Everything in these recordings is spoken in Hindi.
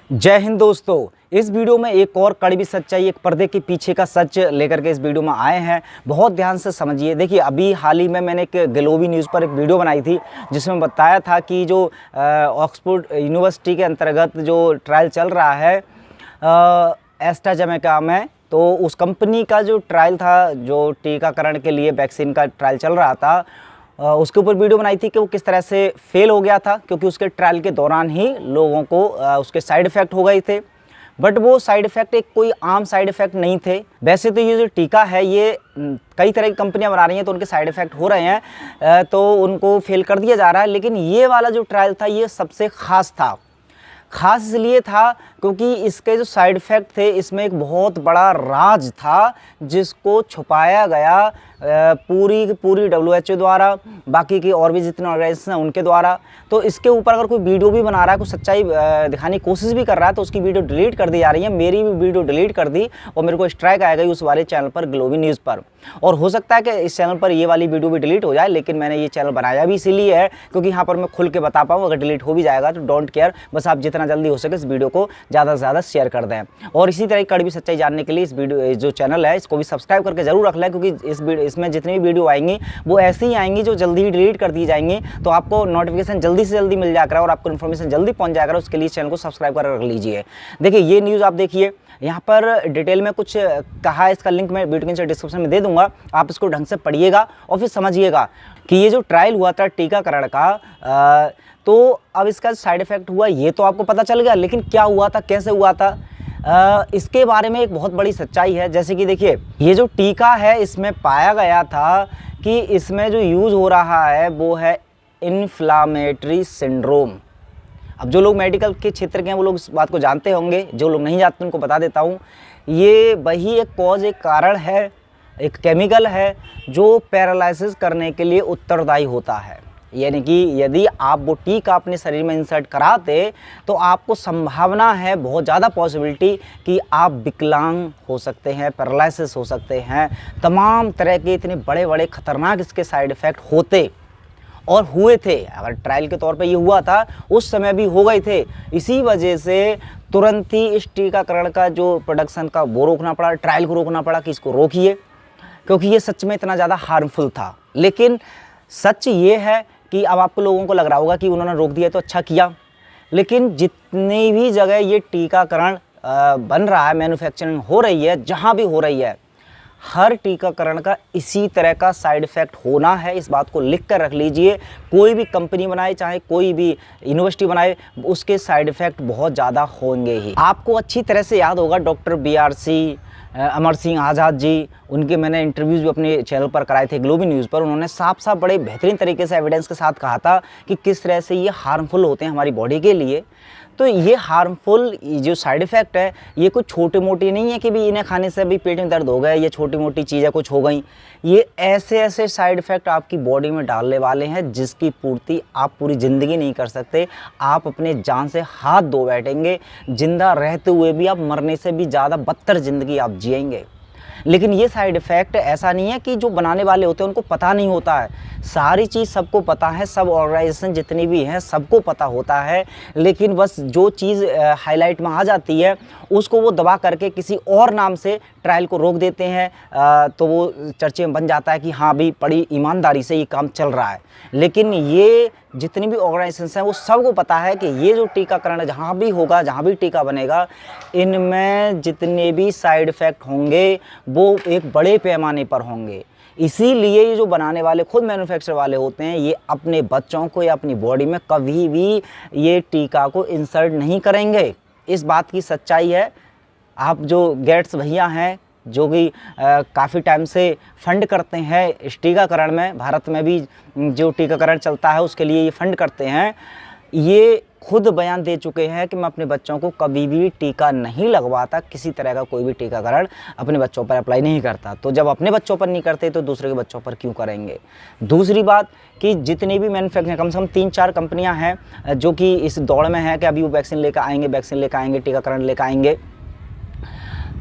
जय हिंद दोस्तों। इस वीडियो में एक और कड़वी सच्चाई, एक पर्दे के पीछे का सच लेकर के इस वीडियो में आए हैं। बहुत ध्यान से समझिए। देखिए, अभी हाल ही में मैंने एक ग्लोबी न्यूज़ पर एक वीडियो बनाई थी जिसमें बताया था कि जो ऑक्सफोर्ड यूनिवर्सिटी के अंतर्गत जो ट्रायल चल रहा है एस्ट्राजेनेका में, तो उस कंपनी का जो ट्रायल था, जो टीकाकरण के लिए वैक्सीन का ट्रायल चल रहा था, उसके ऊपर वीडियो बनाई थी कि वो किस तरह से फेल हो गया था, क्योंकि उसके ट्रायल के दौरान ही लोगों को उसके साइड इफ़ेक्ट हो गए थे। बट वो साइड इफ़ेक्ट एक कोई आम साइड इफ़ेक्ट नहीं थे। वैसे तो ये जो टीका है ये कई तरह की कंपनियां बना रही हैं, तो उनके साइड इफ़ेक्ट हो रहे हैं, तो उनको फेल कर दिया जा रहा है। लेकिन ये वाला जो ट्रायल था ये सबसे ख़ास था। ख़ास इसलिए था क्योंकि इसके जो साइड इफ़ेक्ट थे, इसमें एक बहुत बड़ा राज था जिसको छुपाया गया पूरी WHO द्वारा, बाकी की और भी जितने ऑर्गेनाइजेशन हैं उनके द्वारा। तो इसके ऊपर अगर कोई वीडियो भी बना रहा है, कुछ सच्चाई दिखाने की कोशिश भी कर रहा है, तो उसकी वीडियो डिलीट कर दी जा रही है। मेरी भी वीडियो डिलीट कर दी और मेरे को स्ट्राइक आ गई उस वाले चैनल पर, ग्लोबी न्यूज़ पर। और हो सकता है कि इस चैनल पर ये वाली वीडियो भी डिलीट हो जाए, लेकिन मैंने ये चैनल बनाया भी इसीलिए है क्योंकि यहाँ पर मैं खुल के बता पाऊँ। अगर डिलीट हो भी जाएगा तो डोंट केयर, बस आप जितना जल्दी हो सके इस वीडियो को ज़्यादा से ज़्यादा शेयर कर दें। और इसी तरह की कड़वी सच्चाई जानने के लिए इस वीडियो जो चैनल है इसको भी सब्सक्राइब करके जरूर रख लें, क्योंकि इसमें जितनी भी वीडियो आएंगी वो ऐसी ही आएंगी जो जल्दी ही डिलीट कर दी जाएंगी। तो आपको नोटिफिकेशन जल्दी से जल्दी मिल जाएगा और आपको इन्फॉर्मेशन जल्दी पहुंच जाएगा। उसके लिए चैनल को सब्सक्राइब कर रख लीजिए। देखिए, ये न्यूज़ आप देखिए, यहाँ पर डिटेल में कुछ कहा है, इसका लिंक मैं वीडियो के नीचे डिस्क्रिप्शन में दे दूंगा। आप इसको ढंग से पढ़िएगा और फिर समझिएगा कि ये जो ट्रायल हुआ था टीकाकरण का, तो अब इसका साइड इफ़ेक्ट हुआ ये तो आपको पता चल गया, लेकिन क्या हुआ था, कैसे हुआ था, इसके बारे में एक बहुत बड़ी सच्चाई है। जैसे कि देखिए, ये जो टीका है इसमें पाया गया था कि इसमें जो यूज़ हो रहा है वो है इन्फ्लामेटरी सिंड्रोम। अब जो लोग मेडिकल के क्षेत्र के हैं वो लोग इस बात को जानते होंगे, जो लोग नहीं जानते उनको बता देता हूँ। ये वही एक कॉज, एक कारण है, एक केमिकल है जो पैरालिसिस करने के लिए उत्तरदायी होता है। यानी कि यदि आप वो टीका अपने शरीर में इंसर्ट कराते तो आपको संभावना है, बहुत ज़्यादा पॉसिबिलिटी, कि आप विकलांग हो सकते हैं, पैरालिसिस हो सकते हैं, तमाम तरह के इतने बड़े बड़े खतरनाक इसके साइड इफ़ेक्ट होते और हुए थे। अगर ट्रायल के तौर पे ये हुआ था, उस समय भी हो गए थे। इसी वजह से तुरंत ही इस टीकाकरण का जो प्रोडक्शन का वो रोकना पड़ा, ट्रायल को रोकना पड़ा कि इसको रोकिए, क्योंकि ये सच में इतना ज़्यादा हार्मफुल था। लेकिन सच ये है कि अब आपको लोगों को लग रहा होगा कि उन्होंने रोक दिया तो अच्छा किया, लेकिन जितनी भी जगह ये टीकाकरण बन रहा है, मैन्युफैक्चरिंग हो रही है, जहाँ भी हो रही है, हर टीकाकरण का इसी तरह का साइड इफ़ेक्ट होना है। इस बात को लिख कर रख लीजिए। कोई भी कंपनी बनाए, चाहे कोई भी यूनिवर्सिटी बनाए, उसके साइड इफ़ेक्ट बहुत ज़्यादा होंगे ही। आपको अच्छी तरह से याद होगा डॉक्टर BRC अमर सिंह आज़ाद जी, उनके मैंने इंटरव्यूज़ भी अपने चैनल पर कराए थे ग्लोबी न्यूज़ पर। उन्होंने साफ साफ बड़े बेहतरीन तरीके से एविडेंस के साथ कहा था कि किस तरह से ये हार्मफुल होते हैं हमारी बॉडी के लिए। तो ये हार्मफुल जो साइड इफ़ेक्ट है ये कुछ छोटे मोटे नहीं है कि भी इन्हें खाने से भी पेट में दर्द हो गया, ये छोटी मोटी चीज़ें कुछ हो गई। ये ऐसे ऐसे साइड इफ़ेक्ट आपकी बॉडी में डालने वाले हैं जिसकी पूर्ति आप पूरी ज़िंदगी नहीं कर सकते। आप अपने जान से हाथ धो बैठेंगे, जिंदा रहते हुए भी आप मरने से भी ज़्यादा बदतर ज़िंदगी आप जिएंगे। लेकिन ये साइड इफ़ेक्ट ऐसा नहीं है कि जो बनाने वाले होते हैं उनको पता नहीं होता है। सारी चीज़ सबको पता है, सब ऑर्गेनाइजेशन जितनी भी हैं सबको पता होता है। लेकिन बस जो चीज़ हाईलाइट में आ जाती है उसको वो दबा करके किसी और नाम से ट्रायल को रोक देते हैं, तो वो चर्चे में बन जाता है कि हाँ भी बड़ी ईमानदारी से ये काम चल रहा है। लेकिन ये जितनी भी ऑर्गेनाइजेशन हैं वो सबको पता है कि ये जो टीकाकरण जहाँ भी होगा, जहाँ भी टीका बनेगा, इनमें जितने भी साइड इफ़ेक्ट होंगे वो एक बड़े पैमाने पर होंगे। इसीलिए ये जो बनाने वाले, खुद मैन्युफैक्चर वाले होते हैं, ये अपने बच्चों को या अपनी बॉडी में कभी भी ये टीका को इंसर्ट नहीं करेंगे। इस बात की सच्चाई है। आप जो गेट्स भैया हैं जो कि काफ़ी टाइम से फंड करते हैं इस टीकाकरण में, भारत में भी जो टीकाकरण चलता है उसके लिए ये फंड करते हैं, ये खुद बयान दे चुके हैं कि मैं अपने बच्चों को कभी भी टीका नहीं लगवाता, किसी तरह का कोई भी टीकाकरण अपने बच्चों पर अप्लाई नहीं करता। तो जब अपने बच्चों पर नहीं करते तो दूसरे के बच्चों पर क्यों करेंगे। दूसरी बात कि जितनी भी मैन्युफैक्चरिंग, कम से कम 3-4 कंपनियां हैं जो कि इस दौड़ में हैं कि अभी वो वैक्सीन लेकर आएंगे, टीकाकरण लेकर आएंगे,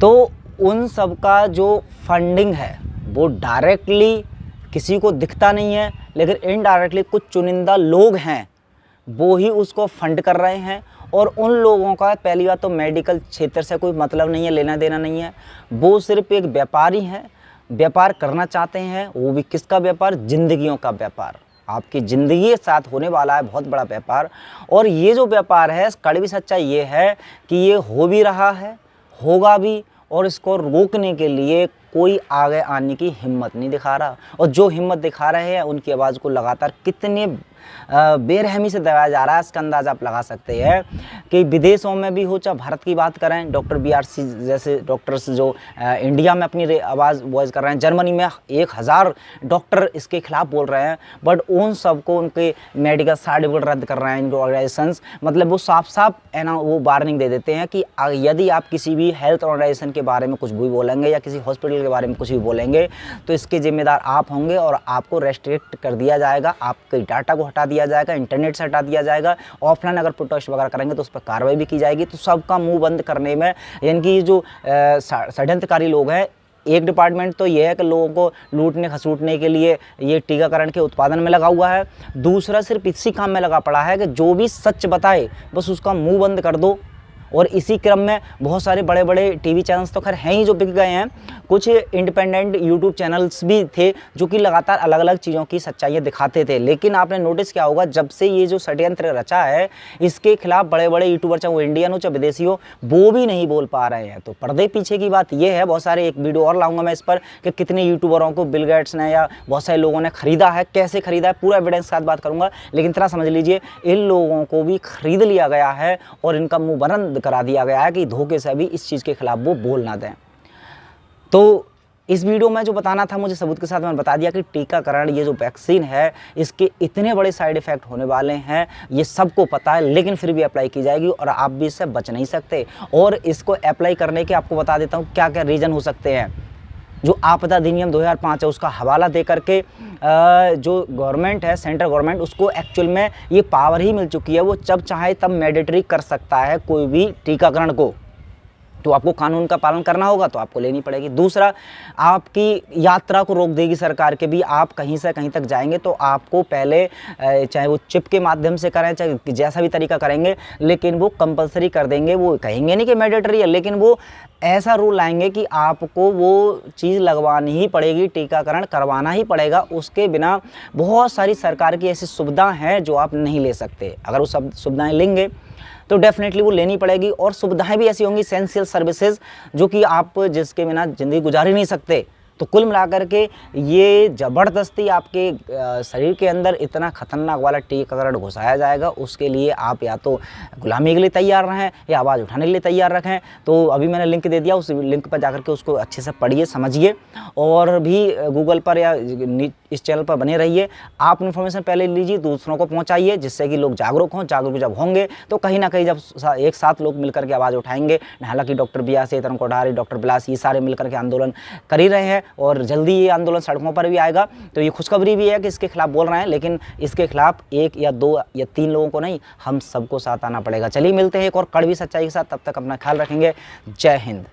तो उन सब का जो फंडिंग है वो डायरेक्टली किसी को दिखता नहीं है, लेकिन इनडायरेक्टली कुछ चुनिंदा लोग हैं वो ही उसको फंड कर रहे हैं और उन लोगों का पहली बात तो मेडिकल क्षेत्र से कोई मतलब नहीं है, लेना देना नहीं है। वो सिर्फ एक व्यापारी हैं, व्यापार करना चाहते हैं, वो भी किसका व्यापार? जिंदगियों का व्यापार। आपकी ज़िंदगी के साथ होने वाला है बहुत बड़ा व्यापार। और ये जो व्यापार है, कड़वी सच्चाई ये है कि ये हो भी रहा है, होगा भी, और इसको रोकने के लिए कोई आगे आने की हिम्मत नहीं दिखा रहा। और जो हिम्मत दिखा रहे हैं उनकी आवाज़ को लगातार कितने बेरहमी से दबाया जा रहा है, इसका अंदाज़ा आप लगा सकते हैं कि विदेशों में भी हो, चाहे भारत की बात करें, डॉक्टर BRC जैसे डॉक्टर्स जो इंडिया में अपनी आवाज़ वॉइस कर रहे हैं, जर्मनी में 1000 डॉक्टर इसके खिलाफ बोल रहे हैं, बट उन सबको उनके मेडिकल सर्टिफिकेट रद्द कर रहे हैं इनके ऑर्गेनाइजेशंस। मतलब वो साफ साफ है ना, वो वार्निंग दे देते हैं कि यदि आप किसी भी हेल्थ ऑर्गेनाइजेशन के बारे में कुछ भी बोलेंगे या किसी हॉस्पिटल के बारे में कुछ भी बोलेंगे तो इसके जिम्मेदार आप होंगे और आपको रेस्ट्रिक्ट कर दिया जाएगा, आपके डाटा को हटा दिया जाएगा, इंटरनेट से हटा दिया जाएगा। ऑफलाइन अगर प्रोटेस्ट वगैरह करेंगे तो उस पर कार्रवाई भी की जाएगी। तो सबका मुंह बंद करने में, यानी कि जो षड्यंत्रकारी लोग हैं, एक डिपार्टमेंट तो ये है कि लोगों को लूटने खसूटने के लिए ये टीकाकरण के उत्पादन में लगा हुआ है, दूसरा सिर्फ इसी काम में लगा पड़ा है कि जो भी सच बताए बस उसका मुंह बंद कर दो। और इसी क्रम में बहुत सारे बड़े बड़े टीवी चैनल्स तो खैर हैं ही जो बिक गए हैं, कुछ इंडिपेंडेंट यूट्यूब चैनल्स भी थे जो कि लगातार अलग अलग चीज़ों की सच्चाइयाँ दिखाते थे। लेकिन आपने नोटिस किया होगा, जब से ये जो षड्यंत्र रचा है इसके खिलाफ बड़े बड़े यूट्यूबर, चाहे वो इंडियन हो चाहे विदेशी हो, वो भी नहीं बोल पा रहे हैं। तो पर्दे पीछे की बात ये है, बहुत सारे, एक वीडियो और लाऊंगा मैं इस पर कि कितने यूट्यूबरों को बिल गेट्स ने या बहुत सारे लोगों ने खरीदा है, कैसे खरीदा है, पूरा एविडेंस के साथ बात करूँगा। लेकिन इतना समझ लीजिए, इन लोगों को भी खरीद लिया गया है और इनका मुँह बंद करा दिया गया है कि धोखे से भी इस चीज़ के खिलाफ वो बोल ना दें। तो इस वीडियो में जो बताना था मुझे सबूत के साथ मैंने बता दिया कि टीकाकरण, ये जो वैक्सीन है, इसके इतने बड़े साइड इफ़ेक्ट होने वाले हैं, ये सबको पता है, लेकिन फिर भी अप्लाई की जाएगी और आप भी इससे बच नहीं सकते। और इसको अप्लाई करने के आपको बता देता हूँ क्या क्या रीज़न हो सकते हैं। जो आपदा अधिनियम 2005 है उसका हवाला दे करके जो गवर्नमेंट है, सेंट्रल गवर्नमेंट, उसको एक्चुअल में ये पावर ही मिल चुकी है, वो जब चाहे तब मैंडेटरी कर सकता है कोई भी टीकाकरण को। तो आपको कानून का पालन करना होगा तो आपको लेनी पड़ेगी। दूसरा, आपकी यात्रा को रोक देगी सरकार के भी, आप कहीं से कहीं तक जाएंगे तो आपको पहले चाहे वो चिप के माध्यम से करें, चाहे जैसा भी तरीका करेंगे, लेकिन वो कंपलसरी कर देंगे। वो कहेंगे नहीं कि मैंडेटरी है, लेकिन वो ऐसा रूल लाएंगे कि आपको वो चीज़ लगवानी ही पड़ेगी, टीकाकरण करवाना ही पड़ेगा। उसके बिना बहुत सारी सरकार की ऐसी सुविधा हैं जो आप नहीं ले सकते। अगर वो सब सुविधाएँ लेंगे तो डेफिनेटली वो लेनी पड़ेगी। और सुविधाएं भी ऐसी होंगी, एसेंशियल सर्विसेज, जो कि आप जिसके बिना ज़िंदगी गुजार ही नहीं सकते। तो कुल मिलाकर के ये ज़बरदस्ती आपके शरीर के अंदर इतना खतरनाक वाला टीकाकरण घुसाया जाएगा, उसके लिए आप या तो गुलामी के लिए तैयार रहें या आवाज़ उठाने के लिए तैयार रखें। तो अभी मैंने लिंक दे दिया, उस लिंक पर जाकर के उसको अच्छे से पढ़िए, समझिए, और भी गूगल पर या इस चैनल पर बने रहिए। आप इन्फॉर्मेशन पहले लीजिए, दूसरों को पहुँचाइए, जिससे कि लोग जागरूक हों। जागरूक जब होंगे तो कहीं ना कहीं जब एक साथ लोग मिलकर के आवाज़ उठाएंगे, हालांकि डॉक्टर BRC, तरुण कोठारी, डॉक्टर बिलास, ये सारे मिलकर के आंदोलन कर ही रहे हैं और जल्दी ये आंदोलन सड़कों पर भी आएगा। तो ये खुशखबरी भी है कि इसके खिलाफ बोल रहे हैं, लेकिन इसके खिलाफ 1 या 2 या 3 लोगों को नहीं, हम सबको साथ आना पड़ेगा। चलिए मिलते हैं एक और कड़वी सच्चाई के साथ, तब तक अपना ख्याल रखेंगे। जय हिंद।